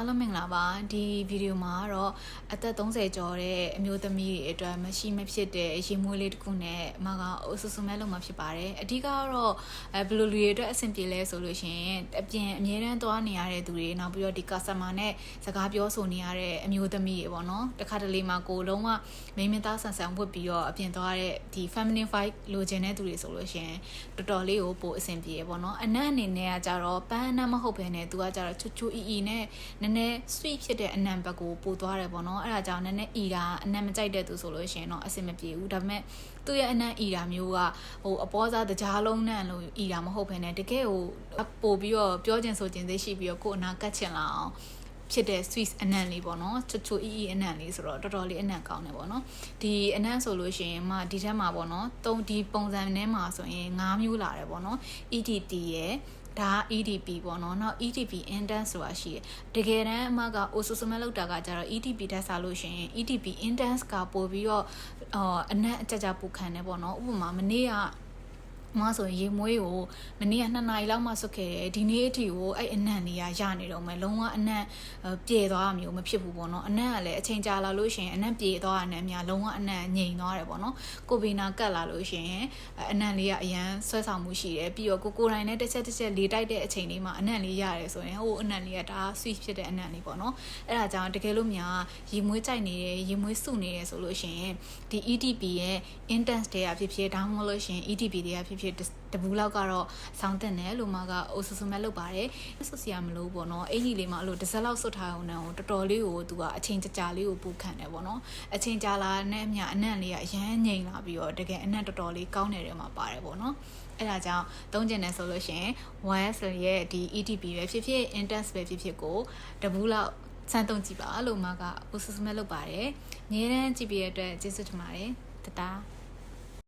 အားလုံးမင်္ဂလာပါဒီဗီဒီယိုမှာတော့အသက်30ကျော်တဲ့အမျိုးသမီးတွေအတွက်မရှိမဖြစ်တဲ့ရေမွေးလေးတစ်ခုနဲ့မကအဆူဆူမဲလုံးမှာဖြစ်ပါတယ်အဓိကတော့ဘယ်လိုလူတွေအတွက်အဆင်ပြေလဲဆိုလို့ရှိရင်အပြင်အမြဲတမ်းသွားနေရတဲ့သူတွေနောက်ပြီးတော့ဒီ customer နဲ့စကားပြောဆိုနေရတဲ့အမျိုးသမီးတွေပေါ့နော်တခါတလေမှာကိုလုံးဝမိမသားဆန်ဆန်ဝတ်ပြီးတော့အပြင်သွားတဲ့ဒီ feminine vibe လိုချင်တဲ့သူတွေဆိုလို့ရှိရင်တော်တော်လေးကိုပိုအဆင်ပြေပေါ့နော်အနက်အနေနဲ့ကကြတော့ပန်းအနက်မဟုတ်ဘဲနဲ့သူကကြတော့ချူချူအီအီနဲ့နည်းနည်း sweet ဖြစ်တဲ့အနံဘက်ကိုပို့သွားတယ်ပေါ့နော်အဲ့ဒါကြောင့်နည်းနည်းအီတာအနံမကြိုက်တဲ့သူဆိုလို့ရှိရင်တော့အဆင်မပြေဘူးဒါပေမဲ့သူ့ရဲ့အနံအီတာမျိုးကအပေါ်စားတကြားလုံးနဲ့လို့အီတာမဟုတ်ဘဲနဲ့တကယ်ကိုပို့ပြီးတော့ပြောချင်ဆိုချင်သိရှိပြီးတော့ကိုယ်အနာကတ်ချင်လာအောင်ဖြစ်တဲ့ Swiss အနံလေးပေါ့နော်ချူချူအီအီအနံလေးဆိုတော့တော်တော်လေးအနံကောင်းတယ်ပေါ့နော်ဒီအနံဆိုလို့ရှိရင်ဒီထက်မှာပေါ့နော်ဒီပုံစံနဲ့မှာဆိုရင်5မျိုးလာတယ်ပေါ့နော် EDT ရဲ့ဒါ EDP ပေါ့နော်နောက် EDP intense ဆိုတာရှိတယ်တကယ်တမ်းအမက ososome လောက်တာကကြတော့ EDP တက်စားလို့ရှိရင် EDP intense ကပို့ပြီးတော့အနက်အကြကြပူခံတယ်ပေါ့နော်ဥပမာမနေ့ကမဆိုရေမွေးကိုမနေ့က2နာရီလောက်မှဆွတ်ခဲ့တယ်ဒီနေ့အထိကိုအဲ့အနံ့လေးရနေတော့မယ်လုံးဝအနံ့ပြေသွားမျိုးမဖြစ်ဘူးပေါ့နော်အနံ့ကလည်းအချိန်ကြာလာလို့ရှိရင်အနံ့ပြေသွားတာနဲ့အများလုံးဝအနံ့ငြိမ်သွားတယ်ပေါ့နော်ကိုဗီနာကတ်လာလို့ရှိရင်အနံ့လေးကအရန်ဆွဲဆောင်မှုရှိတယ်ပြီးတော့ကိုတိုင်းနဲ့တစ်ချက်လေးတိုက်တဲ့အချိန်လေးမှာအနံ့လေးရတယ်ဆိုရင်ဟိုအနံ့လေးကဒါ sweet ဖြစ်တဲ့အနံ့လေးပေါ့နော်အဲ့ဒါကြောင့်တကယ်လို့များရေမွေးကြိုက်နေတယ်ရေမွေးစုနေတယ်ဆိုလို့ရှိရင်ဒီ EDP ရဲ့ intense တွေကဖြစ်ဖြစ်ဒါမှမဟုတ်လို့ရှိရင် EDP တွေကဖြစ်တဘူးလောက်ကတော့ဆောင်းတင်တယ်လို့မကအိုဆူဆူမဲ့လုပ်ပါတယ်ဆွတ်စရာမလိုပေါ့နော်အင်ကြီးလေးမှာအဲ့လိုတစ်စက်လောက်ဆွတ်ထားအောင်တော့တော်တော်လေးကိုသူကအချိန်ကြာလေးကိုပူခံတယ်ပေါ့နော်အချိန်ကြာလာနဲ့အမျှအနံ့လေးကအရန်ငိမ့်လာပြီးတော့တကယ်အနံ့တော်တော်လေးကောင်းတယ်မှာပါတယ်ပေါ့နော်အဲ့ဒါကြောင့်သုံးကျင်တယ်ဆိုလို့ရှိရင် YSL ရဲ့ဒီ EDP ပဲဖြစ်ဖြစ် intense ပဲဖြစ်ဖြစ်ကိုတဘူးလောက်စမ်းသုံးကြည့်ပါလို့မကအိုဆူဆူမဲ့လုပ်ပါတယ်ငြင်းတန်းကြည့်ပြတဲ့အတွက်ကျေးဇူးတင်ပါတယ်တတား